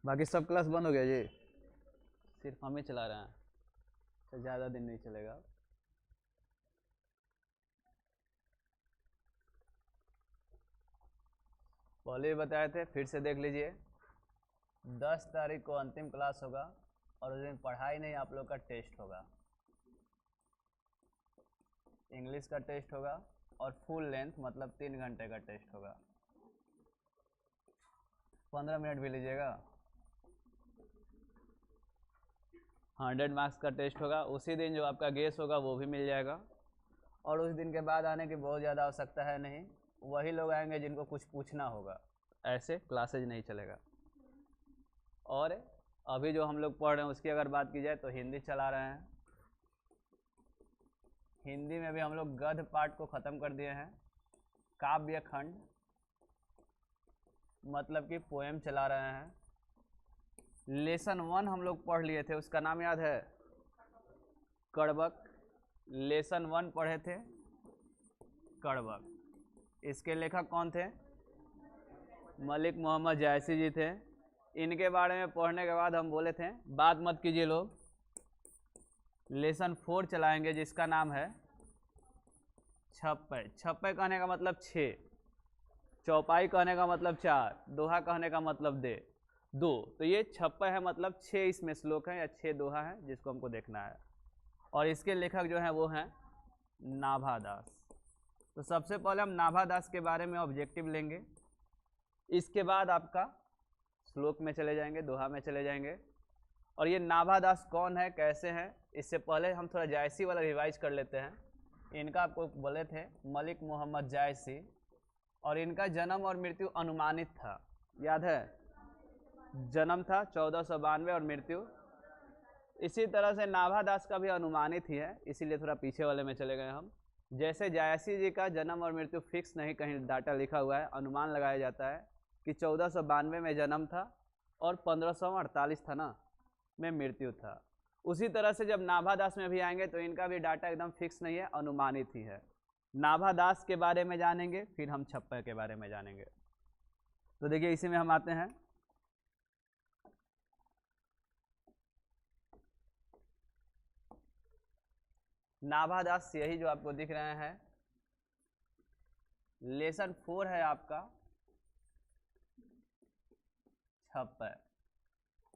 बाकी सब क्लास बंद हो गया जी, सिर्फ हम ही चला रहे हैं, तो ज़्यादा दिन नहीं चलेगा। पहले ही बताए थे, फिर से देख लीजिए। 10 तारीख को अंतिम क्लास होगा और उस दिन पढ़ाई नहीं, आप लोग का टेस्ट होगा, इंग्लिश का टेस्ट होगा और फुल लेंथ मतलब 3 घंटे का टेस्ट होगा। 15 मिनट भी लीजिएगा। 100 मार्क्स का टेस्ट होगा। उसी दिन जो आपका गेस होगा वो भी मिल जाएगा, और उस दिन के बाद आने की बहुत ज़्यादा आवश्यकता है नहीं, वही लोग आएंगे जिनको कुछ पूछना होगा, ऐसे क्लासेज नहीं चलेगा। और अभी जो हम लोग पढ़ रहे हैं उसकी अगर बात की जाए तो हिंदी चला रहे हैं। हिंदी में भी हम लोग गद्य पाठ को ख़त्म कर दिए हैं। काव्य खंड मतलब कि पोएम चला रहे हैं। लेसन 1 हम लोग पढ़ लिए थे, उसका नाम याद है? कड़बक। लेसन 1 पढ़े थे, कड़बक। इसके लेखक कौन थे? मलिक मोहम्मद जायसी जी थे। इनके बारे में पढ़ने के बाद हम बोले थे बात मत कीजिए लोग, लेसन 4 चलाएंगे जिसका नाम है छप्पय। छप्पय कहने का मतलब 6, चौपाई कहने का मतलब 4, दोहा कहने का मतलब 2। तो ये छप्पय है, मतलब 6 इसमें श्लोक हैं या 6 दोहा हैं जिसको हमको देखना है। और इसके लेखक जो हैं वो हैं नाभादास। तो सबसे पहले हम नाभादास के बारे में ऑब्जेक्टिव लेंगे, इसके बाद आपका श्लोक में चले जाएंगे, दोहा में चले जाएंगे। और ये नाभादास कौन है, कैसे हैं, इससे पहले हम थोड़ा जायसी वाला रिवाइज कर लेते हैं। इनका आपको बोले थे मलिक मोहम्मद जायसी, और इनका जन्म और मृत्यु अनुमानित था, याद है? जन्म था 1492 और मृत्यु इसी तरह से नाभादास का भी अनुमानित ही है, इसीलिए थोड़ा पीछे वाले में चले गए हम। जैसे जायसी जी का जन्म और मृत्यु फिक्स नहीं, कहीं डाटा लिखा हुआ है, अनुमान लगाया जाता है कि 1492 में जन्म था और 1548 था ना में मृत्यु था। उसी तरह से जब नाभादास में भी आएंगे तो इनका भी डाटा एकदम फिक्स नहीं है, अनुमानित ही है। नाभादास के बारे में जानेंगे, फिर हम छप्पय के बारे में जानेंगे। तो देखिए इसी में हम आते हैं। नाभादास यही जो आपको दिख रहे हैं, लेसन 4 है आपका छप्पय।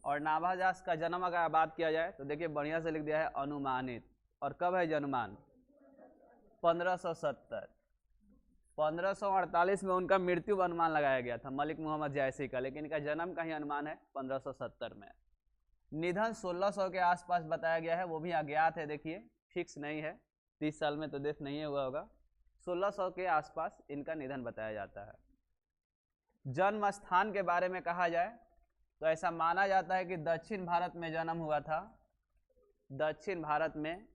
और नाभादास का जन्म अगर बात किया जाए तो देखिए बढ़िया से लिख दिया है अनुमानित। और कब है जन्मान? 1570। 1548 में उनका मृत्यु अनुमान लगाया गया था मलिक मोहम्मद जायसी का, लेकिन इनका जन्म का ही अनुमान है 1570 में। निधन 1600 के आसपास बताया गया है, वो भी अज्ञात है, देखिए फिक्स नहीं है, 30 साल में तो डेथ नहीं हुआ होगा। 1600 के आसपास इनका निधन बताया जाता है। जन्म स्थान के बारे में कहा जाए तो ऐसा माना जाता है कि दक्षिण भारत में जन्म हुआ था, दक्षिण भारत में।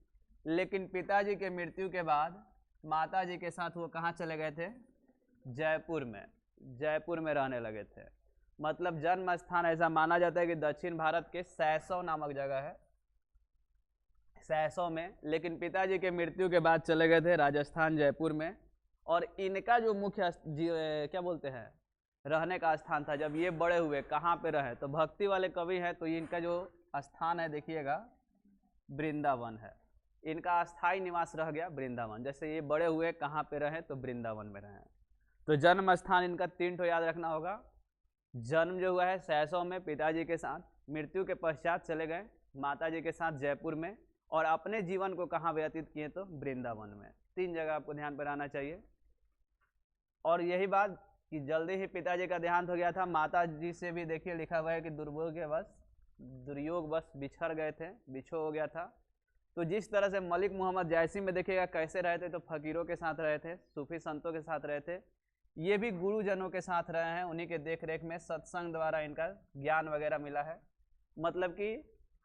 लेकिन पिताजी के मृत्यु के बाद माताजी के साथ वो कहाँ चले गए थे? जयपुर में। जयपुर में रहने लगे थे। मतलब जन्म स्थान ऐसा माना जाता है कि दक्षिण भारत के सैसौ नामक जगह है, सैसौ में। लेकिन पिताजी के मृत्यु के बाद चले गए थे राजस्थान, जयपुर में। और इनका जो मुख्य क्या बोलते हैं रहने का स्थान था, जब ये बड़े हुए कहाँ पे रहे, तो भक्ति वाले कवि हैं तो इनका जो स्थान है देखिएगा वृंदावन है। इनका अस्थाई निवास रह गया वृंदावन। जैसे ये बड़े हुए कहाँ पे रहे, तो वृंदावन में रहे। तो जन्म स्थान इनका 3 ठो याद रखना होगा। जन्म जो हुआ है सैसौ में पिताजी के साथ, मृत्यु के पश्चात चले गए माताजी के साथ जयपुर में, और अपने जीवन को कहाँ व्यतीत किए, तो वृंदावन में। 3 जगह आपको ध्यान पर आना चाहिए। और यही बात कि जल्दी ही पिताजी का देहांत हो गया था। माता जी से भी देखिए लिखा हुआ है कि दुर्योगवश बिछड़ गए थे, बिछो हो गया था। तो जिस तरह से मलिक मोहम्मद जायसी में देखिएगा कैसे रहे थे, तो फकीरों के साथ रहे थे, सूफी संतों के साथ रहे थे। ये भी गुरुजनों के साथ रहे हैं, उन्हीं के देख रेख में सत्संग द्वारा इनका ज्ञान वगैरह मिला है। मतलब कि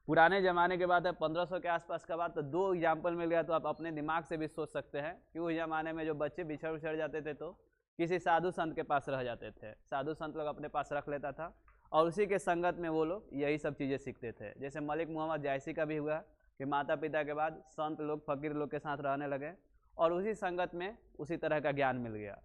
पुराने ज़माने के बाद है, 1500 के आसपास का बात। तो 2 एग्जाम्पल मिल गया, तो आप अपने दिमाग से भी सोच सकते हैं कि उस ज़माने में जो बच्चे बिछड़ उछड़ जाते थे तो किसी साधु संत के पास रह जाते थे, साधु संत लोग अपने पास रख लेता था, और उसी के संगत में वो लोग यही सब चीज़ें सीखते थे। जैसे मलिक मोहम्मद जायसी का भी हुआ कि माता पिता के बाद संत लोग फकीर लोग के साथ रहने लगे, और उसी संगत में उसी तरह का ज्ञान मिल गया।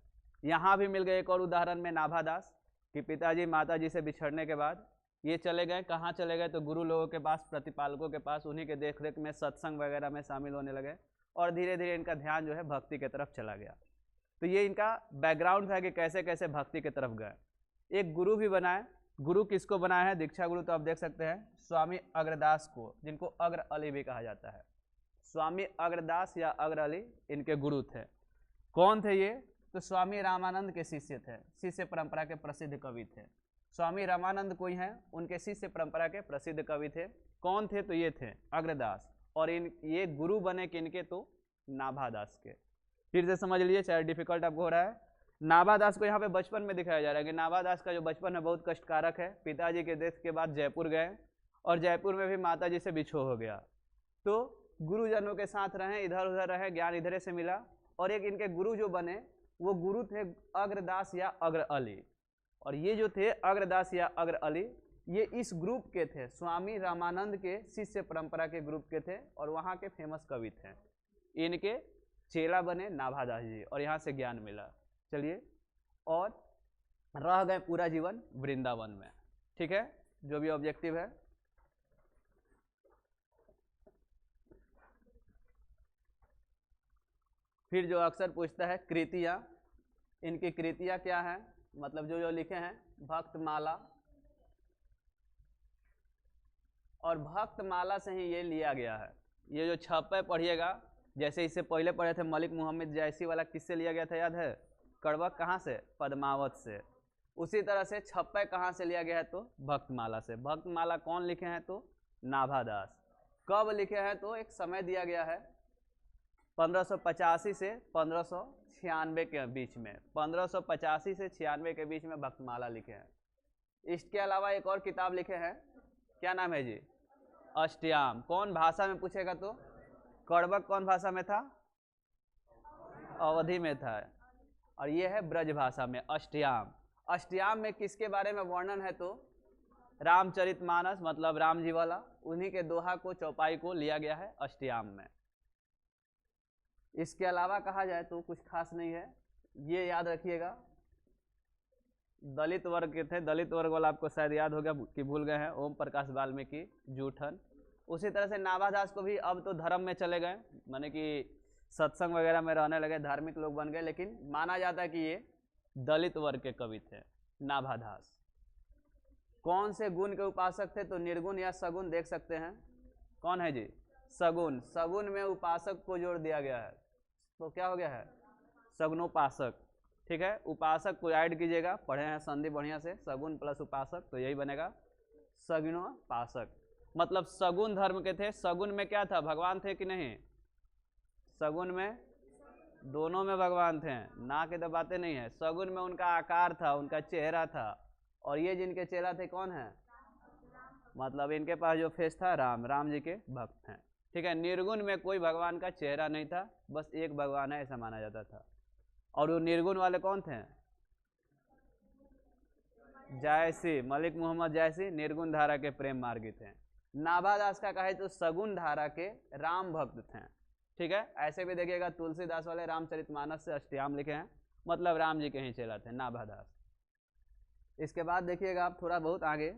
यहाँ भी मिल गया एक और उदाहरण में नाभादास, कि पिताजी माताजी से बिछड़ने के बाद ये चले गए कहाँ चले गए, तो गुरु लोगों के पास, प्रतिपालकों के पास, उन्हीं के देखरेख में सत्संग वगैरह में शामिल होने लगे और धीरे धीरे इनका ध्यान जो है भक्ति की तरफ चला गया। तो ये इनका बैकग्राउंड था कि कैसे कैसे भक्ति की तरफ गए। एक गुरु भी बनाए। गुरु किसको बनाया है, दीक्षा गुरु तो आप देख सकते हैं स्वामी अग्रदास को, जिनको अग्र अली भी कहा जाता है। स्वामी अग्रदास या अग्र अली इनके गुरु थे। कौन थे ये, तो स्वामी रामानंद के शिष्य थे, शिष्य परंपरा के प्रसिद्ध कवि थे। स्वामी रामानंद कोई हैं, उनके शिष्य परंपरा के प्रसिद्ध कवि थे। कौन थे, तो ये थे अग्रदास। और ये गुरु बने किनके, तो नाभादास के। फिर से समझ लीजिए, चाहे डिफिकल्ट आपको हो रहा है। नाभादास को यहाँ पे बचपन में दिखाया जा रहा है कि नाभादास का जो बचपन है बहुत कष्टकारक है। पिताजी के डेथ के बाद जयपुर गए और जयपुर में भी माता जी से बिछोह हो गया। तो गुरुजनों के साथ रहे, इधर उधर रहे, ज्ञान इधरे से मिला। और एक इनके गुरु जो बने वो गुरु थे अग्रदास या अग्र अली। और ये जो थे अग्रदास या अग्र अली, ये इस ग्रुप के थे, स्वामी रामानंद के शिष्य परंपरा के ग्रुप के थे और वहाँ के फेमस कवि थे। इनके चेला बने नाभादास जी और यहाँ से ज्ञान मिला। चलिए, और रह गए पूरा जीवन वृंदावन में। ठीक है, जो भी ऑब्जेक्टिव है। फिर जो अक्सर पूछता है कृतियाँ, इनकी कृतियाँ क्या है, मतलब जो जो लिखे हैं भक्तमाला, और भक्तमाला से ही ये लिया गया है। ये जो छप्पे पढ़िएगा, जैसे इससे पहले पढ़े थे मलिक मोहम्मद जैसी वाला, किससे लिया गया था याद है, कड़वक कहाँ से, पद्मावत से। उसी तरह से छप्पे कहाँ से लिया गया है, तो भक्तमाला से। भक्तमाला कौन लिखे हैं, तो नाभादास। कब लिखे हैं, तो एक समय दिया गया है 1585 से 1596 के बीच में। 1585 से 96 के बीच में भक्तमाला लिखे हैं। इसके अलावा एक और किताब लिखे हैं, क्या नाम है जी, अष्टयाम। कौन भाषा में पूछेगा, तो कड़वक कौन भाषा में था, अवधि में था। और ये है ब्रज भाषा में अष्टयाम। अष्टयाम में किसके बारे में वर्णन है, तो रामचरितमानस, मतलब राम जी वाला, उन्हीं के दोहा को, चौपाई को लिया गया है अष्टयाम में। इसके अलावा कहा जाए तो कुछ खास नहीं है। ये याद रखिएगा, दलित वर्ग के थे, दलित वर्ग वाला आपको शायद याद हो गया कि भूल गए हैं, ओम प्रकाश वाल्मीकि, जूठन। उसी तरह से नाभादास को भी अब तो धर्म में चले गए, माने कि सत्संग वगैरह में रहने लगे, धार्मिक लोग बन गए, लेकिन माना जाता है कि ये दलित वर्ग के कवि थे नाभादास। कौन से गुण के उपासक थे, तो निर्गुण या सगुण देख सकते हैं। कौन है जी, सगुण। सगुण में उपासक को जोड़ दिया गया है, तो क्या हो गया है, सगुणोपासक। ठीक है, उपासक को ऐड कीजिएगा, पढ़े हैं संधि बढ़िया से, सगुण प्लस उपासक, तो यही बनेगा सगुणोपासक। मतलब सगुण धर्म के थे। सगुण में क्या था, भगवान थे कि नहीं, सगुण में दोनों में भगवान थे, ना के तो बातें नहीं है। सगुण में उनका आकार था, उनका चेहरा था। और ये जिनके चेला थे कौन है, मतलब इनके पास जो फेस था, राम जी के भक्त हैं। ठीक है, निर्गुण में कोई भगवान का चेहरा नहीं था, बस एक भगवान है ऐसा माना जाता था। और वो निर्गुण वाले कौन थे, जायसी, मलिक मोहम्मद जायसी निर्गुण धारा के प्रेम मार्गी थे। नाभादास का कहे तो सगुण धारा के राम भक्त थे। ठीक है, ऐसे भी देखिएगा तुलसीदास वाले रामचरितमानस से अष्टयाम लिखे हैं, मतलब राम जी के ही चेला थे नाभादास। इसके बाद देखिएगा आप थोड़ा बहुत आगे,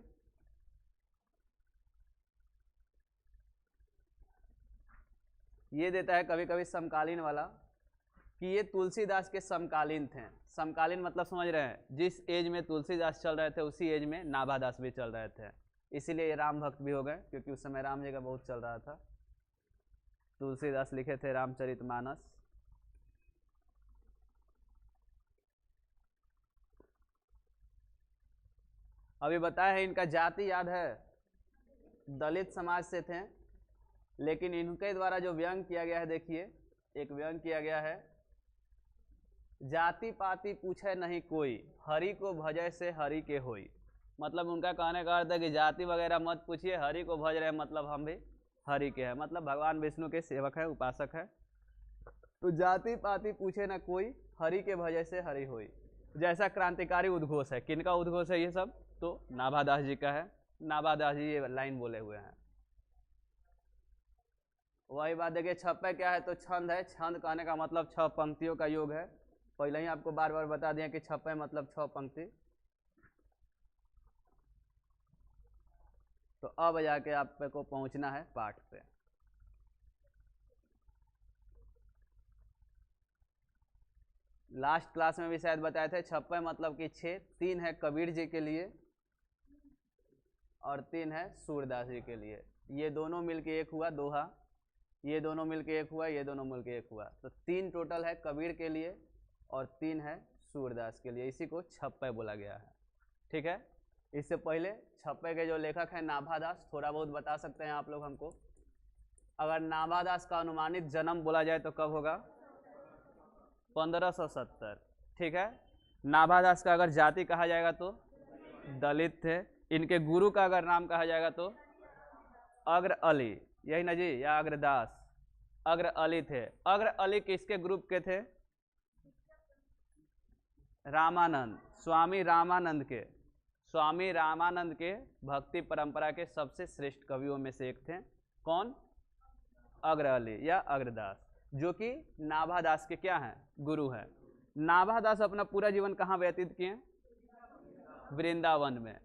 ये देता है कभी कभी समकालीन वाला, कि ये तुलसीदास के समकालीन थे। समकालीन मतलब समझ रहे हैं, जिस एज में तुलसीदास चल रहे थे उसी एज में नाभादास भी चल रहे थे, इसीलिए ये राम भक्त भी हो गए, क्योंकि उस समय राम जी का बहुत चल रहा था। तुलसीदास लिखे थे रामचरितमानस। अभी बताया है, इनका जाति याद है, दलित समाज से थे, लेकिन इनके द्वारा जो व्यंग किया गया है, देखिए एक व्यंग किया गया है, जाति पाति पूछे नहीं कोई, हरि को भजय से हरि के होई। मतलब उनका कहने का अर्थ है कि जाति वगैरह मत पूछिए, हरि को भज रहे हैं, मतलब हम भी हरि के हैं, मतलब भगवान विष्णु के सेवक है, उपासक है। तो जाति पाति पूछे ना कोई, हरि के भजय से हरि होई, जैसा क्रांतिकारी उद्घोष है। किनका उद्घोष है ये सब, तो नाभादास जी का है। नाभादास जी ये लाइन बोले हुए हैं। वही बात देखिए, छप्पे क्या है, तो छंद है। छंद कहने का मतलब 6 पंक्तियों का योग है। पहले ही आपको बार बार बता दिया कि छप्पे मतलब 6 पंक्ति। तो अब जाके आपको पहुंचना है पाठ पे। लास्ट क्लास में भी शायद बताए थे 56 मतलब कि 6, 3 है कबीर जी के लिए और 3 है सूरदास जी के लिए। ये दोनों मिलके एक हुआ दोहा, ये दोनों मिलके एक हुआ, ये दोनों मिलके एक हुआ, तो 3 टोटल है कबीर के लिए और 3 है सूरदास के लिए। इसी को 56 बोला गया है। ठीक है, इससे पहले 56 के जो लेखक हैं नाभादास, थोड़ा बहुत बता सकते हैं आप लोग हमको। अगर नाभादास का अनुमानित जन्म बोला जाए तो कब होगा? 1570। ठीक है, नाभादास का अगर जाति कहा जाएगा तो दलित थे। इनके गुरु का अगर नाम कहा जाएगा तो अग्र अली, यही ना जी, या अग्रदास? अग्र अली थे। अग्र अली किसके ग्रुप के थे? रामानंद, स्वामी रामानंद के, स्वामी रामानंद के भक्ति परंपरा के सबसे श्रेष्ठ कवियों में से एक थे। कौन? अग्र अली या अग्रदास, जो कि नाभादास के क्या हैं? गुरु हैं। नाभादास अपना पूरा जीवन कहाँ व्यतीत किए? वृंदावन में।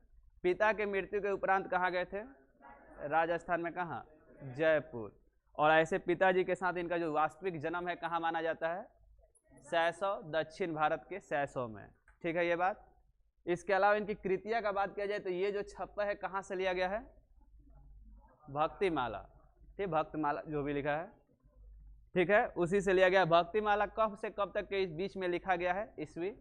पिता के मृत्यु के उपरांत कहाँ गए थे? राजस्थान में। कहाँ? जयपुर। और ऐसे पिताजी के साथ इनका जो वास्तविक जन्म है कहाँ माना जाता है? सैसौ, दक्षिण भारत के सैसौ में। ठीक है ये बात। इसके अलावा इनकी कृतियां का बात किया जाए तो ये जो 56 है कहाँ से लिया गया है? भक्तिमाला। ठीक, भक्तिमाला जो भी लिखा है, ठीक है, उसी से लिया गया। भक्तिमाला कब से कब तक के बीच में लिखा गया है? ईस्वी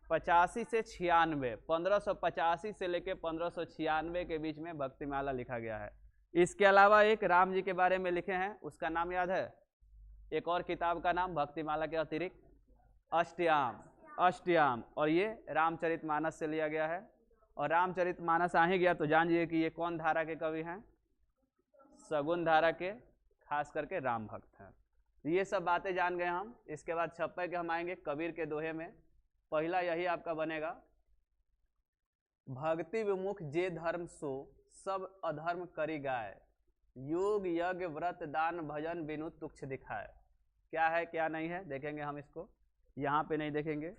85 से 96, 1585 से लेकर 1596 के बीच में भक्तिमाला लिखा गया है। इसके अलावा एक राम जी के बारे में लिखे हैं, उसका नाम याद है? एक और किताब का नाम भक्तिमाला के अतिरिक्त अष्टयाम, अष्टयाम, और ये रामचरितमानस से लिया गया है। और रामचरितमानस आ ही गया तो जान लीजिए कि ये कौन धारा के कवि हैं? सगुन धारा के, खास करके राम भक्त हैं। ये सब बातें जान गए हम। इसके बाद 56 के हम आएंगे कबीर के दोहे में। पहला यही आपका बनेगा, भक्ति विमुख जे धर्म सो सब अधर्म करी गाय, योग यज्ञ व्रत दान भजन बिनु तुक्ष दिखाए। क्या है क्या नहीं है देखेंगे हम इसको, यहाँ पे नहीं देखेंगे।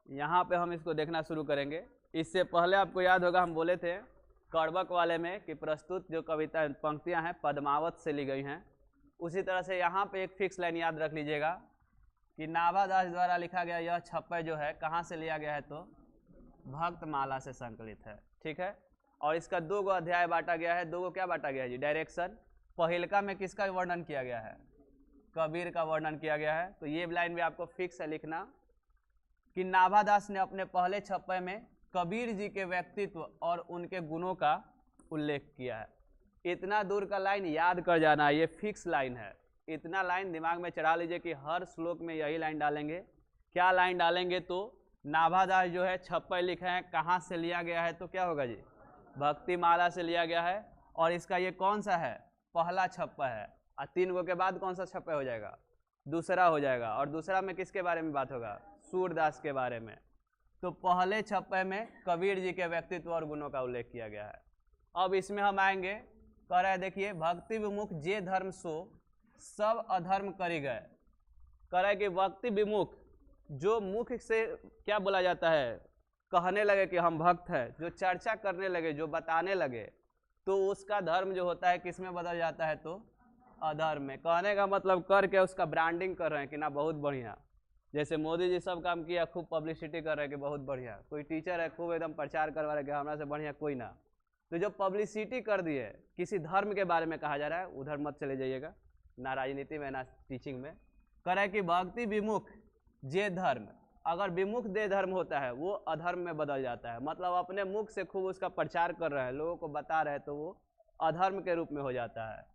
यहाँ पे हम इसको देखना शुरू करेंगे। इससे पहले आपको याद होगा हम बोले थे कड़बक वाले में कि प्रस्तुत जो कविता पंक्तियाँ हैं पद्मावत से ली गई हैं। उसी तरह से यहाँ पे एक फिक्स लाइन याद रख लीजिएगा कि नाभादास द्वारा लिखा गया यह 56 जो है कहाँ से लिया गया है? तो भक्तमाला से संकलित है। ठीक है, और इसका 2 अध्याय बांटा गया है। 2 क्या बांटा गया है जी? डायरेक्शन। पहिलका में किसका वर्णन किया गया है? कबीर का वर्णन किया गया है। तो ये लाइन भी आपको फिक्स है लिखना कि नाभादास ने अपने पहले 56 में कबीर जी के व्यक्तित्व और उनके गुणों का उल्लेख किया है। इतना दूर का लाइन याद कर जाना, ये फिक्स लाइन है। इतना लाइन दिमाग में चढ़ा लीजिए कि हर श्लोक में यही लाइन डालेंगे। क्या लाइन डालेंगे? तो नाभादास जो है 56 लिखे हैं, कहाँ से लिया गया है? तो क्या होगा जी? भक्तिमाला से लिया गया है। और इसका ये कौन सा है? पहला 56 है। और 3 गो के बाद कौन सा 56 हो जाएगा? दूसरा हो जाएगा। और दूसरा में किसके बारे में बात होगा? सूरदास के बारे में। तो पहले 56 में कबीर जी के व्यक्तित्व और गुणों का उल्लेख किया गया है। अब इसमें हम आएंगे, कह रहा है देखिए, भक्ति विमुख जे धर्म सो सब अधर्म करी गए। कह रहा है कि भक्ति विमुख, जो मुख से क्या बोला जाता है, कहने लगे कि हम भक्त हैं, जो चर्चा करने लगे, जो बताने लगे, तो उसका धर्म जो होता है किस में बदल जाता है? तो अधर्म में। कहने का मतलब करके उसका ब्रांडिंग कर रहे हैं कि ना बहुत बढ़िया। जैसे मोदी जी सब काम किया, खूब पब्लिसिटी कर रहे हैं कि बहुत बढ़िया। कोई टीचर है खूब एकदम प्रचार करवा रहे कि हमारा से बढ़िया कोई ना। तो जो पब्लिसिटी कर दी है किसी धर्म के बारे में कहा जा रहा है, उधर मत चले जाइएगा, ना राजनीति में ना टीचिंग में। कह रहा है कि भक्ति विमुख जे धर्म, अगर विमुख दे धर्म होता है वो अधर्म में बदल जाता है। मतलब अपने मुख से खूब उसका प्रचार कर रहे हैं, लोगों को बता रहे हैं, तो वो अधर्म के रूप में हो जाता है।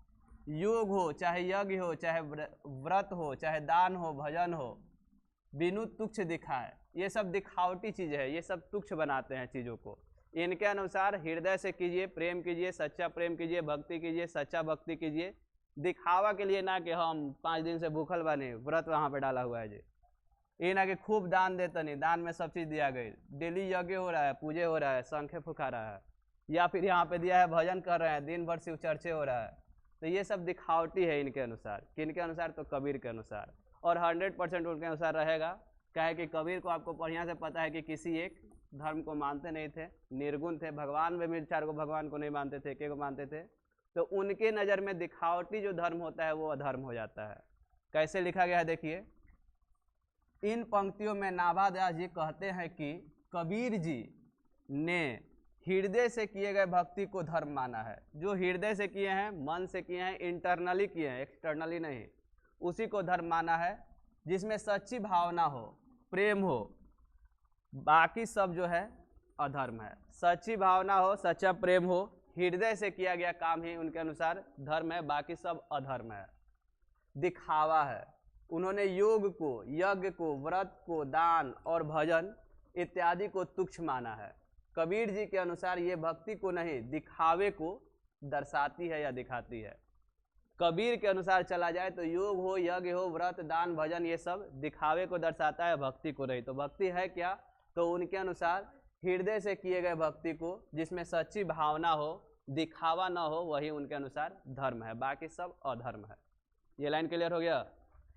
योग हो, चाहे यज्ञ हो, चाहे व्रत हो, चाहे दान हो, भजन हो, बिनु तुक्ष दिखाए, ये सब दिखावटी चीज़ है, ये सब तुक्ष बनाते हैं चीज़ों को। इनके अनुसार हृदय से कीजिए, प्रेम कीजिए, सच्चा प्रेम कीजिए, भक्ति कीजिए, सच्चा भक्ति कीजिए, दिखावा के लिए ना कि हम 5 दिन से भूखल बने, व्रत वहाँ पे डाला हुआ है जी। ये ना कि खूब दान देते नहीं, दान में सब चीज दिया गई, डेली यज्ञ हो रहा है, पूजे हो रहा है, शंखे फुका रहा है, या फिर यहाँ पे दिया है भजन कर रहे हैं, दिन भर शिव चर्चे हो रहा है, तो ये सब दिखावटी है इनके अनुसार। किनके अनुसार? तो कबीर के अनुसार। और 100% उनके अनुसार रहेगा। क्या है कि कबीर को आपको बढ़िया से पता है कि किसी एक धर्म को मानते नहीं थे, निर्गुण थे, भगवान में भी 4 को भगवान को नहीं मानते थे, एक को मानते थे। तो उनके नज़र में दिखावटी जो धर्म होता है वो अधर्म हो जाता है। कैसे लिखा गया है देखिए, इन पंक्तियों में नाभादास जी कहते हैं कि कबीर जी ने हृदय से किए गए भक्ति को धर्म माना है। जो हृदय से किए हैं, मन से किए हैं, इंटरनली किए हैं, एक्सटर्नली नहीं, उसी को धर्म माना है, जिसमें सच्ची भावना हो, प्रेम हो, बाकी सब जो है अधर्म है। सच्ची भावना हो, सच्चा प्रेम हो, हृदय से किया गया काम ही उनके अनुसार धर्म है, बाकी सब अधर्म है, दिखावा है। उन्होंने योग को, यज्ञ को, व्रत को, दान और भजन इत्यादि को तुच्छ माना है। कबीर जी के अनुसार ये भक्ति को नहीं, दिखावे को दर्शाती है या दिखाती है। कबीर के अनुसार चला जाए तो योग हो, यज्ञ हो, व्रत, दान, भजन, ये सब दिखावे को दर्शाता है, भक्ति को नहीं। तो भक्ति है क्या? तो उनके अनुसार हृदय से किए गए भक्ति को, जिसमें सच्ची भावना हो, दिखावा ना हो, वही उनके अनुसार धर्म है, बाकी सब अधर्म है। ये लाइन क्लियर हो गया?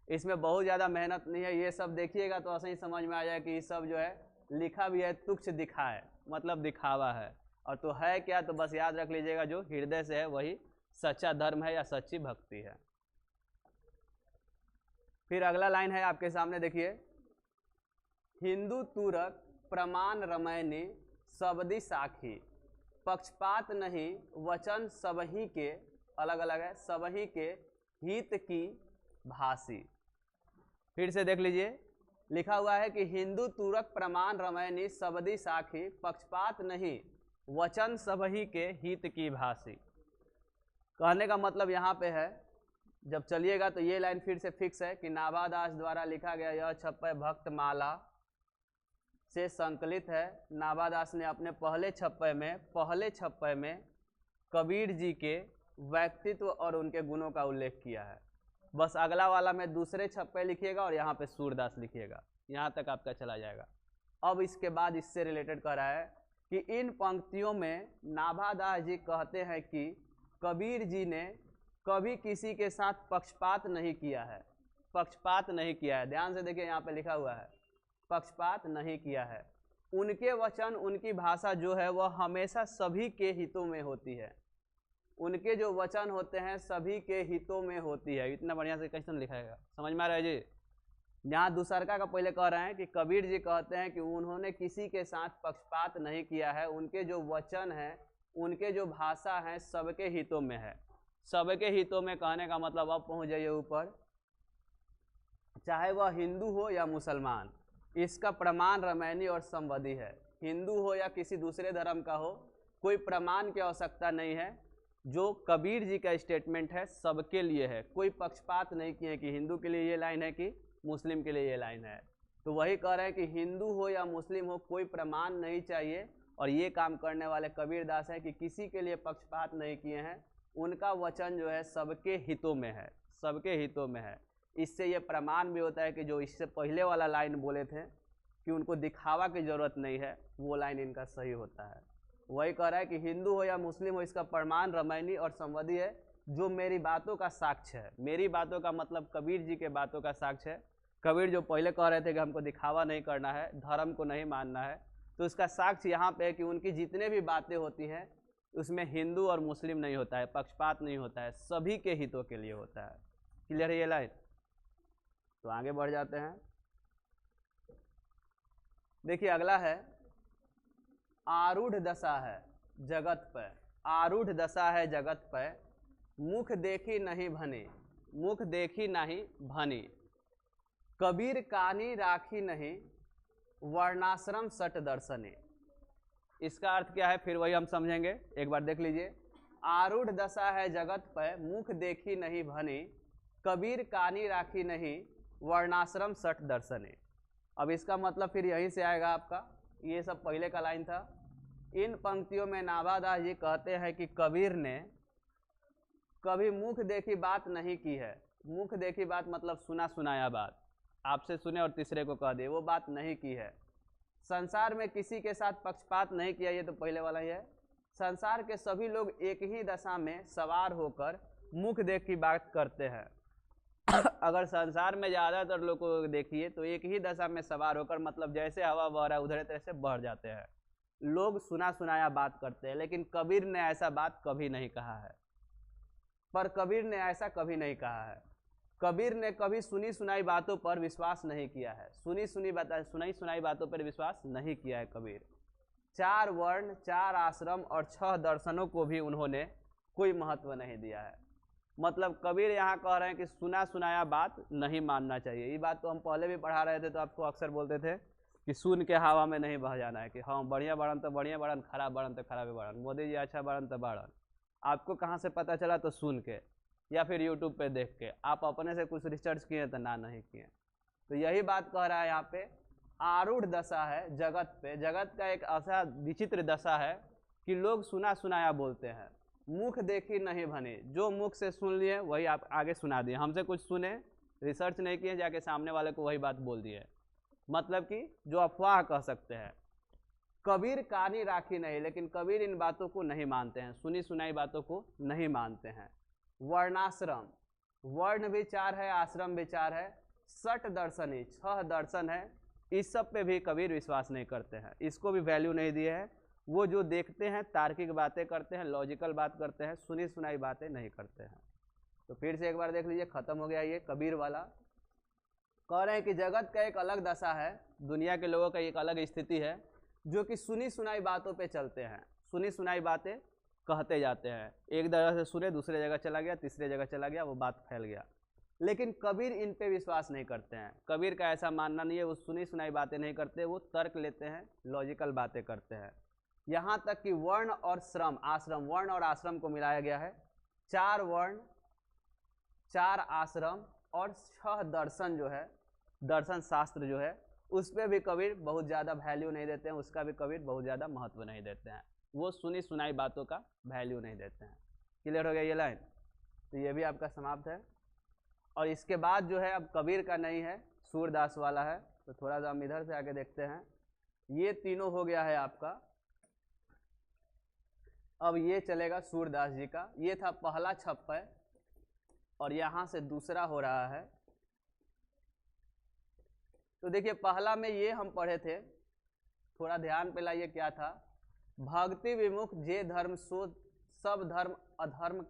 इसमें बहुत ज़्यादा मेहनत नहीं है, ये सब देखिएगा तो ऐसे ही समझ में आ जाए कि ये सब जो है लिखा भी है, तुच्छ दिखा है, मतलब दिखावा है। और तो है क्या? तो बस याद रख लीजिएगा, जो हृदय से है वही सच्चा धर्म है या सच्ची भक्ति है। फिर अगला लाइन है आपके सामने देखिए, हिंदू तुरक प्रमाण रमैनी सबदी साखी, पक्षपात नहीं वचन सबही के, अलग अलग है, सबही के हित की भासी। फिर से देख लीजिए, लिखा हुआ है कि हिंदू तुरक प्रमाण रमैनी सबदी साखी, पक्षपात नहीं वचन सबही के हित की भासी। कहने का मतलब यहाँ पे है, जब चलिएगा तो ये लाइन फिर से फिक्स है कि नाभादास द्वारा लिखा गया यह छप्पय भक्त माला से संकलित है। नाभादास ने अपने पहले छप्पय में कबीर जी के व्यक्तित्व और उनके गुणों का उल्लेख किया है। बस अगला वाला में दूसरे छप्पे लिखिएगा और यहाँ पे सूरदास लिखिएगा, यहाँ तक आपका चला जाएगा। अब इसके बाद इससे रिलेटेड कह रहा है कि इन पंक्तियों में नाभादास जी कहते हैं कि कबीर जी ने कभी किसी के साथ पक्षपात नहीं किया है। पक्षपात नहीं किया है, ध्यान से देखिए, यहाँ पे लिखा हुआ है पक्षपात नहीं किया है। उनके वचन, उनकी भाषा जो है वह हमेशा सभी के हितों में होती है। उनके जो वचन होते हैं सभी के हितों में होती है। इतना बढ़िया से कैसे लिखा है, समझ में आ रहा है जी? यहाँ दूसरका का पहले कह रहे हैं कि कबीर जी कहते हैं कि उन्होंने किसी के साथ पक्षपात नहीं किया है, उनके जो वचन है, उनके जो भाषा है, सबके हितों में है। सबके हितों में कहने का मतलब, अब पहुँच जाइए ऊपर, चाहे वह हिंदू हो या मुसलमान, इसका प्रमाण रमैनी और संवदी है। हिंदू हो या किसी दूसरे धर्म का हो, कोई प्रमाण की आवश्यकता नहीं है। जो कबीर जी का स्टेटमेंट है सबके लिए है, कोई पक्षपात नहीं किए कि हिंदू के लिए ये लाइन है कि मुस्लिम के लिए ये लाइन है। तो वही कह रहे हैं कि हिंदू हो या मुस्लिम हो, कोई प्रमाण नहीं चाहिए। और ये काम करने वाले कबीरदास हैं कि किसी के लिए पक्षपात नहीं किए हैं, उनका वचन जो है सबके हितों में है, सबके हितों में है। इससे ये प्रमाण भी होता है कि जो इससे पहले वाला लाइन बोले थे कि उनको दिखावा की जरूरत नहीं है, वो लाइन इनका सही होता है। वही कह रहा है कि हिंदू हो या मुस्लिम हो, इसका प्रमाण रमैनी और संवदी है, जो मेरी बातों का साक्ष्य है। मेरी बातों का मतलब कबीर जी के बातों का साक्ष्य है। कबीर जो पहले कह रहे थे कि हमको दिखावा नहीं करना है, धर्म को नहीं मानना है, तो उसका साक्ष्य यहाँ पे है कि उनकी जितने भी बातें होती हैं उसमें हिंदू और मुस्लिम नहीं होता है, पक्षपात नहीं होता है, सभी के हितों के लिए होता है। क्लियर है ये लाइन? तो आगे बढ़ जाते हैं। देखिए अगला है, आरूढ़ दशा है जगत पे, आरूढ़ दशा है जगत पे, मुख देखी नहीं भनी, मुख देखी नहीं भनी, कबीर कानी राखी नहीं, वर्णाश्रम सट दर्शने। इसका अर्थ क्या है फिर वही हम समझेंगे, एक बार देख लीजिए। आरूढ़ दशा है जगत पे, मुख देखी नहीं भनी, कबीर कानी राखी नहीं, वर्णाश्रम सट दर्शने। अब इसका मतलब फिर यहीं से आएगा आपका, ये सब पहले का लाइन था। इन पंक्तियों में नाभादास जी कहते हैं कि कबीर ने कभी मुख देखी बात नहीं की है। मुख देखी बात मतलब सुना सुनाया बात। आपसे सुने और तीसरे को कह दिए, वो बात नहीं की है। संसार में किसी के साथ पक्षपात नहीं किया, ये तो पहले वाला ही है। संसार के सभी लोग एक ही दशा में सवार होकर मुख देख की बात करते हैं। अगर संसार में ज़्यादातर लोग को देखिए तो एक ही दशा में सवार होकर, मतलब जैसे हवा बह रहा है उधर तैसे बढ़ जाते हैं। लोग सुना सुनाया बात करते हैं, लेकिन कबीर ने ऐसा बात कभी नहीं कहा है। पर कबीर ने ऐसा कभी नहीं कहा है। कबीर ने कभी सुनी सुनाई बातों पर विश्वास नहीं किया है। सुनी सुनाई बातों पर विश्वास नहीं किया है कबीर। 4 वर्ण, 4 आश्रम और 6 दर्शनों को भी उन्होंने कोई महत्व नहीं दिया है। मतलब कबीर यहाँ कह रहे हैं कि सुना सुनाया बात नहीं मानना चाहिए। ये बात तो हम पहले भी पढ़ा रहे थे, तो आपको अक्सर बोलते थे कि सुन के हवा में नहीं बह जाना है, कि हाँ बढ़िया बढ़न तो बढ़िया बढ़न, खराब बढ़न तो खराब बढ़न, मोदी जी अच्छा बढ़न तो बढ़न। आपको कहाँ से पता चला? तो सुन के या फिर यूट्यूब पे देख के। आप अपने से कुछ रिसर्च किए तो ना नहीं किए। तो यही बात कह रहा है यहाँ पे। आरूढ़ दशा है जगत पे। जगत का एक ऐसा विचित्र दशा है कि लोग सुना सुनाया बोलते हैं, मुख देखी नहीं भने। जो मुख से सुन लिए वही आप आगे सुना दिए। हमसे कुछ सुने, रिसर्च नहीं किए, जाके सामने वाले को वही बात बोल दिए। मतलब कि जो अफवाह कह सकते हैं। कबीर कानी राखी नहीं, लेकिन कबीर इन बातों को नहीं मानते हैं, सुनी सुनाई बातों को नहीं मानते हैं। वर्णाश्रम, वर्ण भी 4 है, आश्रम भी 4 है। 6 दर्शनी, 6 दर्शन है। इस सब पे भी कबीर विश्वास नहीं करते हैं, इसको भी वैल्यू नहीं दिए है। वो जो देखते हैं तार्किक बातें करते हैं, लॉजिकल बात करते हैं, सुनी सुनाई बातें नहीं करते हैं। तो फिर से एक बार देख लीजिए, खत्म हो गया ये कबीर वाला। कह रहे हैं कि जगत का एक अलग दशा है, दुनिया के लोगों का एक अलग स्थिति है, जो कि सुनी सुनाई बातों पे चलते हैं, सुनी सुनाई बातें कहते जाते हैं। एक जगह से सुने, दूसरे जगह चला गया, तीसरे जगह चला गया, वो बात फैल गया। लेकिन कबीर इन पे विश्वास नहीं करते हैं। कबीर का ऐसा मानना नहीं है, वो सुनी सुनाई बातें नहीं करते, वो तर्क लेते हैं, लॉजिकल बातें करते हैं। यहाँ तक कि वर्ण और श्रम, आश्रम, वर्ण और आश्रम को मिलाया गया है। 4 वर्ण, 4 आश्रम और 6 दर्शन जो है, दर्शन शास्त्र जो है, उस पर भी कबीर बहुत ज़्यादा वैल्यू नहीं देते हैं, उसका भी कबीर बहुत ज़्यादा महत्व नहीं देते हैं। वो सुनी सुनाई बातों का वैल्यू नहीं देते हैं। क्लियर हो गया ये लाइन? तो ये भी आपका समाप्त है। और इसके बाद जो है अब कबीर का नहीं है, सूरदास वाला है। तो थोड़ा सा हम इधर से आके देखते हैं। ये तीनों हो गया है आपका। अब ये चलेगा सूरदास जी का। ये था पहला छप्पय और यहाँ से दूसरा हो रहा है। तो देखिए पहला में ये हम पढ़े थे, थोड़ा ध्यान पे लाइए क्या था। भक्ति विमुख जे धर्म सो सब धर्म अधर्म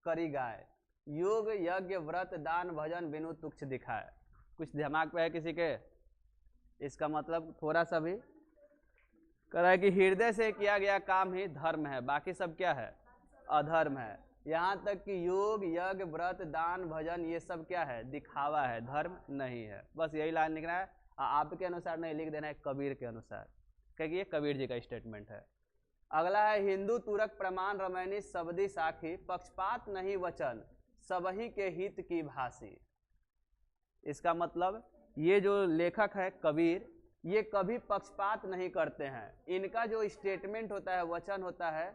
करी गाय, योग यज्ञ व्रत दान भजन बिनु तुक्ष दिखाए। कुछ दिमाग पे है किसी के? इसका मतलब थोड़ा सा भी कह रहा है कि हृदय से किया गया काम ही धर्म है, बाकी सब क्या है? अधर्म है। यहाँ तक कि योग यज्ञ व्रत दान भजन ये सब क्या है? दिखावा है, धर्म नहीं है। बस यही लाइन लिखना है, आपके अनुसार नहीं लिख देना है, कबीर के अनुसार, क्योंकि ये कबीर जी का स्टेटमेंट है। अगला है हिंदू तुरक प्रमाण रमैनी सबदी साखी, पक्षपात नहीं वचन सबही के हित की भाषी। इसका मतलब ये जो लेखक है कबीर, ये कभी पक्षपात नहीं करते हैं। इनका जो स्टेटमेंट होता है, वचन होता है,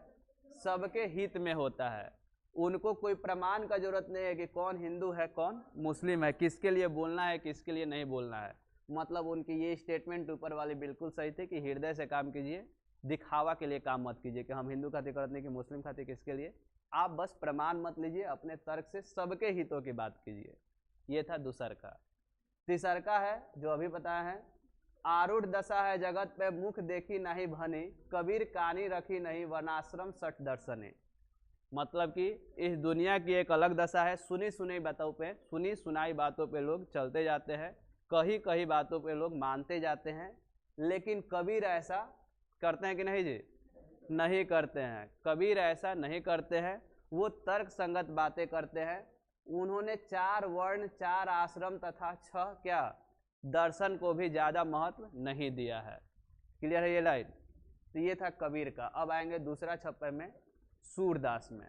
सबके हित में होता है। उनको कोई प्रमाण का जरूरत नहीं है कि कौन हिंदू है कौन मुस्लिम है, किसके लिए बोलना है किसके लिए नहीं बोलना है। मतलब उनकी ये स्टेटमेंट ऊपर वाली बिल्कुल सही थी कि हृदय से काम कीजिए, दिखावा के लिए काम मत कीजिए कि हम हिंदू खातिर करते नहीं कि मुस्लिम खातिर किसके लिए। आप बस प्रमाण मत लीजिए, अपने तर्क से सबके हितों की बात कीजिए। ये था दूसर का। तीसर का है जो अभी बताया है, आरूढ़ दशा है जगत पे मुख देखी नहीं भनी, कबीर कानी रखी नहीं वर्णाश्रम 6 दर्शनी। मतलब कि इस दुनिया की एक अलग दशा है, सुनी सुनी बातों पे, सुनी सुनाई बातों पे लोग चलते जाते हैं, कही कही बातों पे लोग मानते जाते हैं। लेकिन कबीर ऐसा करते हैं कि नहीं जी? नहीं करते हैं। कबीर ऐसा नहीं करते हैं, वो तर्क संगत बातें करते हैं। उन्होंने 4 वर्ण 4 आश्रम तथा 6 क्या दर्शन को भी ज़्यादा महत्व नहीं दिया है। क्लियर है ये लाइन? तो ये था कबीर का। अब आएंगे दूसरा छप्पर में, सूरदास में।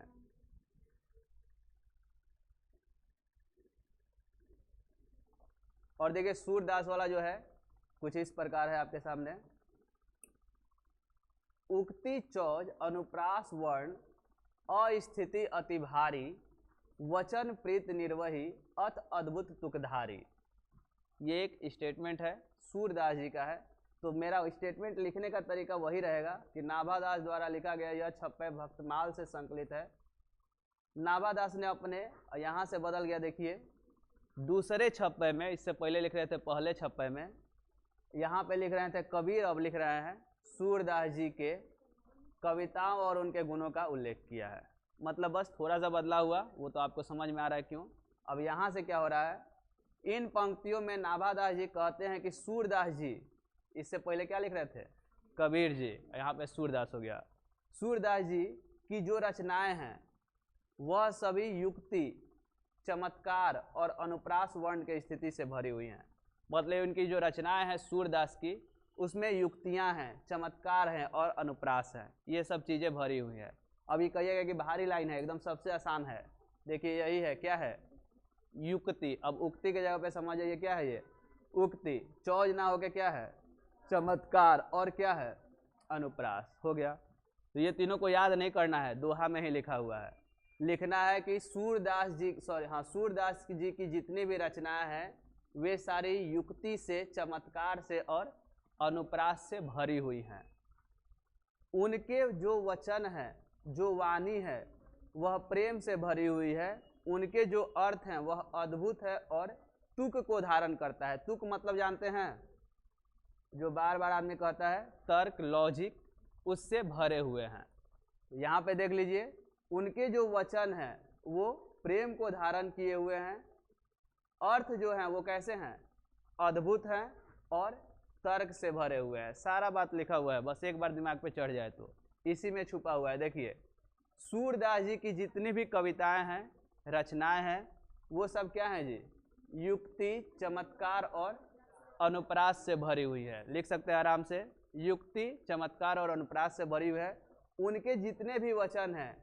और देखिए सूरदास वाला जो है कुछ इस प्रकार है आपके सामने। उक्ति चौज अनुप्रास वर्ण अस्थिति अति भारी, वचन प्रीत निर्वही अत अद्भुत तुकधारी। ये एक स्टेटमेंट है, सूरदास जी का है। तो मेरा स्टेटमेंट लिखने का तरीका वही रहेगा कि नाभादास द्वारा लिखा गया यह छप्पय भक्तमाल से संकलित है। नाभादास ने अपने यहाँ से बदल गया, देखिए दूसरे छप्पय में, इससे पहले लिख रहे थे पहले छप्पय में, यहाँ पे लिख रहे थे कबीर, अब लिख रहे हैं सूरदास जी के कविताओं और उनके गुणों का उल्लेख किया है। मतलब बस थोड़ा सा बदला हुआ, वो तो आपको समझ में आ रहा है क्यों। अब यहाँ से क्या हो रहा है, इन पंक्तियों में नाभादास जी कहते हैं कि सूरदास जी, इससे पहले क्या लिख रहे थे कबीर जी, यहाँ पे सूरदास हो गया। सूरदास जी की जो रचनाएं हैं वह सभी युक्ति, चमत्कार और अनुप्रास वर्ण के स्थिति से भरी हुई हैं। मतलब उनकी जो रचनाएं हैं सूरदास की, उसमें युक्तियां हैं, चमत्कार हैं और अनुप्रास है, ये सब चीज़ें भरी हुई है। अभी कहिएगा कि भारी लाइन है, एकदम सबसे आसान है। देखिए यही है, क्या है, युक्ति। अब उक्ति के जगह पे समझ जाइए क्या है ये, उक्ति। चौज ना होके क्या है, चमत्कार, और क्या है, अनुप्रास। हो गया। तो ये तीनों को याद नहीं करना है, दोहा में ही लिखा हुआ है। लिखना है कि सूरदास जी, सूरदास जी की जितनी भी रचनाएं हैं वे सारी युक्ति से, चमत्कार से और अनुप्रास से भरी हुई हैं। उनके जो वचन हैं, जो वाणी है, वह प्रेम से भरी हुई है। उनके जो अर्थ हैं वह अद्भुत है और तुक को धारण करता है। तुक मतलब जानते हैं, जो बार बार आदमी कहता है, तर्क, लॉजिक, उससे भरे हुए हैं। यहाँ पे देख लीजिए, उनके जो वचन हैं वो प्रेम को धारण किए हुए हैं। अर्थ जो हैं वो कैसे हैं, अद्भुत हैं और तर्क से भरे हुए हैं। सारा बात लिखा हुआ है, बस एक बार दिमाग पे चढ़ जाए तो इसी में छुपा हुआ है। देखिए सूरदास जी की जितनी भी कविताएं हैं, रचनाएं हैं, वो सब क्या हैं जी, युक्ति, चमत्कार और अनुप्रास से भरी हुई है। लिख सकते हैं आराम से, युक्ति, चमत्कार और अनुप्रास से भरी हुई है। उनके जितने भी वचन हैं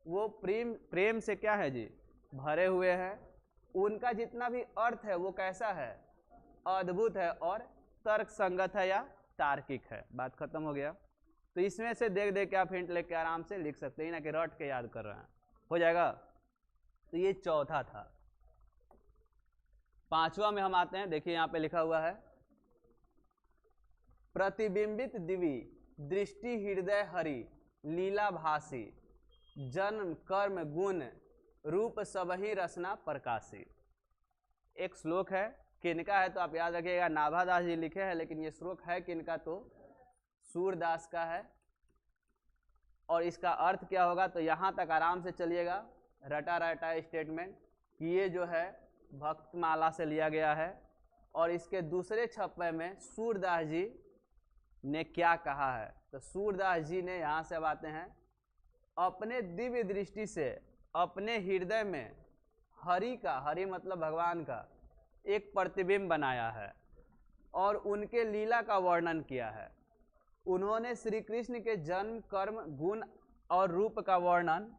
वो प्रेम से क्या है जी, भरे हुए हैं। उनका जितना भी अर्थ है वो कैसा है, अद्भुत है और तर्क संगत है या तार्किक है। बात खत्म हो गया। तो इसमें से देख देख के आप हिंट लेके आराम से लिख सकते हैं, ना कि रट के याद कर रहे हैं, हो जाएगा। तो ये चौथा था। पांचवा में हम आते हैं, देखिए यहाँ पे लिखा हुआ है, प्रतिबिंबित दिवी दृष्टि हृदय हरि लीला भासी, जन्म कर्म गुण रूप सबही रसना प्रकाशी। एक श्लोक है, किनका है तो आप याद रखिएगा, नाभादास जी लिखे हैं, लेकिन ये श्लोक है किनका, तो सूरदास का है। और इसका अर्थ क्या होगा, तो यहाँ तक आराम से चलिएगा, रटा रटा स्टेटमेंट कि ये जो है भक्तमाला से लिया गया है। और इसके दूसरे छप्पे में सूरदास जी ने क्या कहा है, तो सूरदास जी ने, यहाँ से अब आते हैं, अपने दिव्य दृष्टि से अपने हृदय में हरि का, हरि मतलब भगवान का, एक प्रतिबिंब बनाया है और उनके लीला का वर्णन किया है। उन्होंने श्री कृष्ण के जन्म, कर्म, गुण और रूप का वर्णन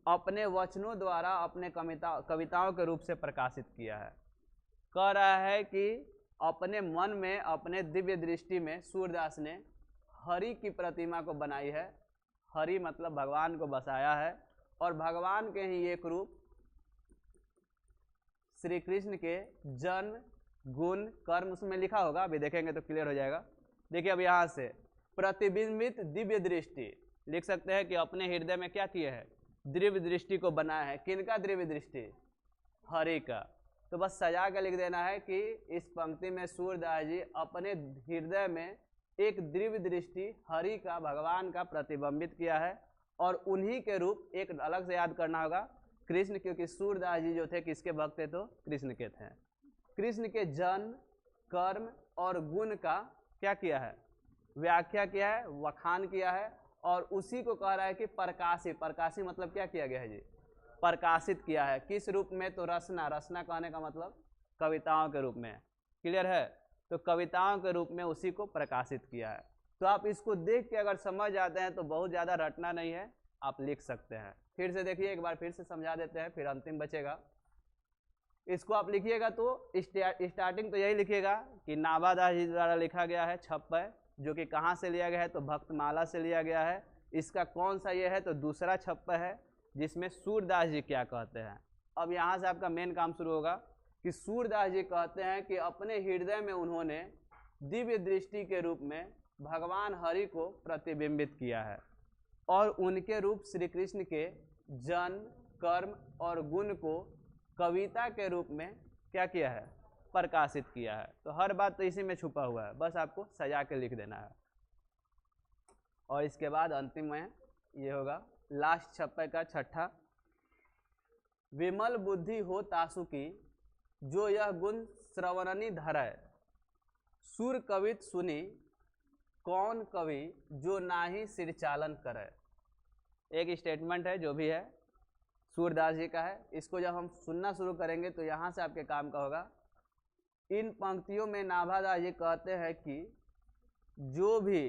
अपने वचनों द्वारा अपने कविताओं के रूप से प्रकाशित किया है। कह रहा है कि अपने मन में, अपने दिव्य दृष्टि में सूरदास ने हरि की प्रतिमा को बनाई है। हरि मतलब भगवान को बसाया है और भगवान के ही एक रूप श्री कृष्ण के जन्म, गुण, कर्म, उसमें लिखा होगा, अभी देखेंगे तो क्लियर हो जाएगा। देखिए अब यहाँ से प्रतिबिंबित दिव्य दृष्टि लिख सकते हैं कि अपने हृदय में क्या किए हैं, दिव्य दृष्टि को बनाया है। किनका दिव्य दृष्टि, हरि का। तो बस सजा के लिख देना है कि इस पंक्ति में सूरदास जी अपने हृदय में एक दिव्य दृष्टि हरि का, भगवान का प्रतिबिंबित किया है और उन्हीं के रूप, एक अलग से याद करना होगा, कृष्ण, क्योंकि सूरदास जी जो थे किसके भक्त थे, तो कृष्ण के थे। कृष्ण के जन्म, कर्म और गुण का क्या किया है, व्याख्या किया है, वखान किया है और उसी को कह रहा है कि प्रकाशी। प्रकाशी मतलब क्या किया गया है जी, प्रकाशित किया है। किस रूप में, तो रसना। रसना कहने का मतलब कविताओं के रूप में, क्लियर है। तो कविताओं के रूप में उसी को प्रकाशित किया है। तो आप इसको देख के अगर समझ जाते हैं तो बहुत ज़्यादा रटना नहीं है, आप लिख सकते हैं। फिर से देखिए, एक बार फिर से समझा देते हैं, फिर अंतिम बचेगा। इसको आप लिखिएगा तो स्टार्टिंग तो यही लिखिएगा कि नाभादास जी द्वारा लिखा गया है छप्पय, जो कि कहाँ से लिया गया है, तो भक्तमाला से लिया गया है। इसका कौन सा ये है, तो दूसरा छप्पय है, जिसमें सूरदास जी क्या कहते हैं। अब यहाँ से आपका मेन काम शुरू होगा कि सूरदास जी कहते हैं कि अपने हृदय में उन्होंने दिव्य दृष्टि के रूप में भगवान हरि को प्रतिबिंबित किया है और उनके रूप श्री कृष्ण के जन्म, कर्म और गुण को कविता के रूप में क्या किया है, प्रकाशित किया है। तो हर बात तो इसी में छुपा हुआ है, बस आपको सजा के लिख देना है। और इसके बाद अंतिम में ये होगा लास्ट छप्पे का छठा, विमल बुद्धि हो तासु की जो यह गुण श्रवणनी धरय, सुर कवित सुनी कौन कवि जो नाही सिरचालन करे। एक स्टेटमेंट है जो भी है सूरदास जी का है, इसको जब हम सुनना शुरू करेंगे तो यहाँ से आपके काम का होगा। इन पंक्तियों में नाभादास जी कहते हैं कि जो भी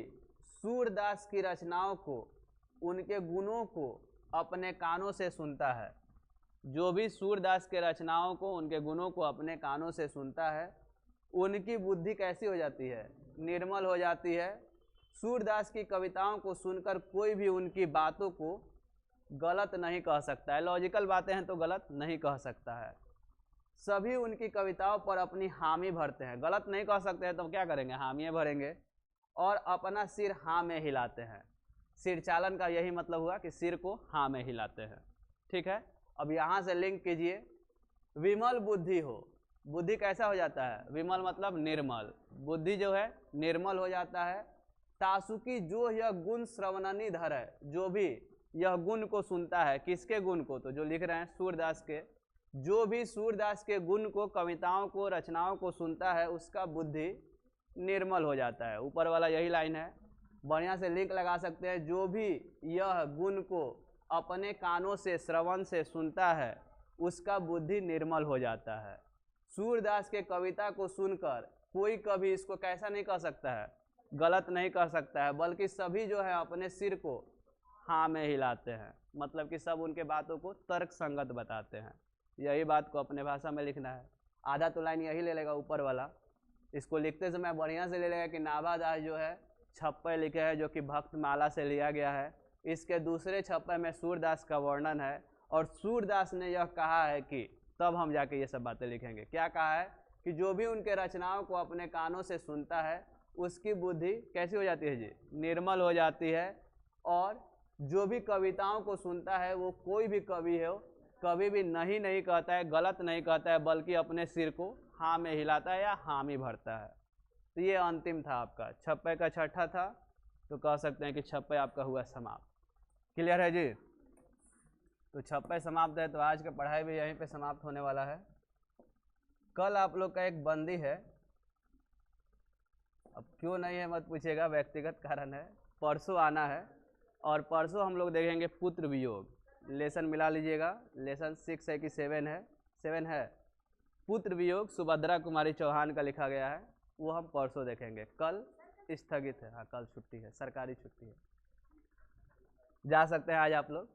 सूरदास की रचनाओं को, उनके गुणों को अपने कानों से सुनता है, जो भी सूरदास के रचनाओं को, उनके गुणों को अपने कानों से सुनता है, उनकी बुद्धि कैसी हो जाती है, निर्मल हो जाती है। सूरदास की कविताओं को सुनकर कोई भी उनकी बातों को गलत नहीं कह सकता है, लॉजिकल बातें हैं तो गलत नहीं कह सकता है। सभी उनकी कविताओं पर अपनी हामी भरते हैं, गलत नहीं कह सकते हैं तो क्या करेंगे, हामियाँ भरेंगे और अपना सिर हाँ में हिलाते हैं। सिर चालन का यही मतलब हुआ कि सिर को हाँ में हिलाते हैं। ठीक है, अब यहाँ से लिंक कीजिए, विमल बुद्धि हो, बुद्धि कैसा हो जाता है, विमल मतलब निर्मल, बुद्धि जो है निर्मल हो जाता है। तासुकी जो यह गुण श्रवणनी धर है, जो भी यह गुण को सुनता है, किसके गुण को, तो जो लिख रहे हैं सूरदास के, जो भी सूरदास के गुण को, कविताओं को, रचनाओं को सुनता है उसका बुद्धि निर्मल हो जाता है। ऊपर वाला यही लाइन है, बढ़िया से लिंक लगा सकते हैं। जो भी यह गुण को अपने कानों से, श्रवण से सुनता है उसका बुद्धि निर्मल हो जाता है। सूरदास के कविता को सुनकर कोई कभी इसको कैसा नहीं कह सकता है, गलत नहीं कह सकता है, बल्कि सभी जो है अपने सिर को हाँ में हिलाते हैं, मतलब कि सब उनके बातों को तर्क संगत बताते हैं। यही बात को अपने भाषा में लिखना है। आधा तो लाइन यही ले लेगा ऊपर वाला, इसको लिखते समय बढ़िया से ले लेगा कि नाभादास जो है छप्पे लिखे हैं जो कि भक्त माला से लिया गया है। इसके दूसरे छप्पे में सूरदास का वर्णन है और सूरदास ने यह कहा है कि, तब हम जाके ये सब बातें लिखेंगे। क्या कहा है कि जो भी उनके रचनाओं को अपने कानों से सुनता है उसकी बुद्धि कैसी हो जाती है जी, निर्मल हो जाती है। और जो भी कविताओं को सुनता है वो कोई भी कवि हो, कभी भी नहीं कहता है, गलत नहीं कहता है, बल्कि अपने सिर को हाँ में हिलाता है या हामी भरता है। तो ये अंतिम था आपका, छप्पे का छठा था, तो कह सकते हैं कि छप्पे आपका हुआ समाप्त। क्लियर है जी? तो छप्पे समाप्त है, तो आज का पढ़ाई भी यहीं पे समाप्त होने वाला है। कल आप लोग का एक बंदी है, अब क्यों नहीं है मत पूछिएगा, व्यक्तिगत कारण है। परसों आना है और परसों हम लोग देखेंगे पुत्र वियोग। लेसन मिला लीजिएगा, लेसन 6 है कि 7 है, 7 है। पुत्र वियोग सुभद्रा कुमारी चौहान का लिखा गया है, वो हम परसों देखेंगे। कल स्थगित है, हाँ कल छुट्टी है, सरकारी छुट्टी है। जा सकते हैं आज आप लोग।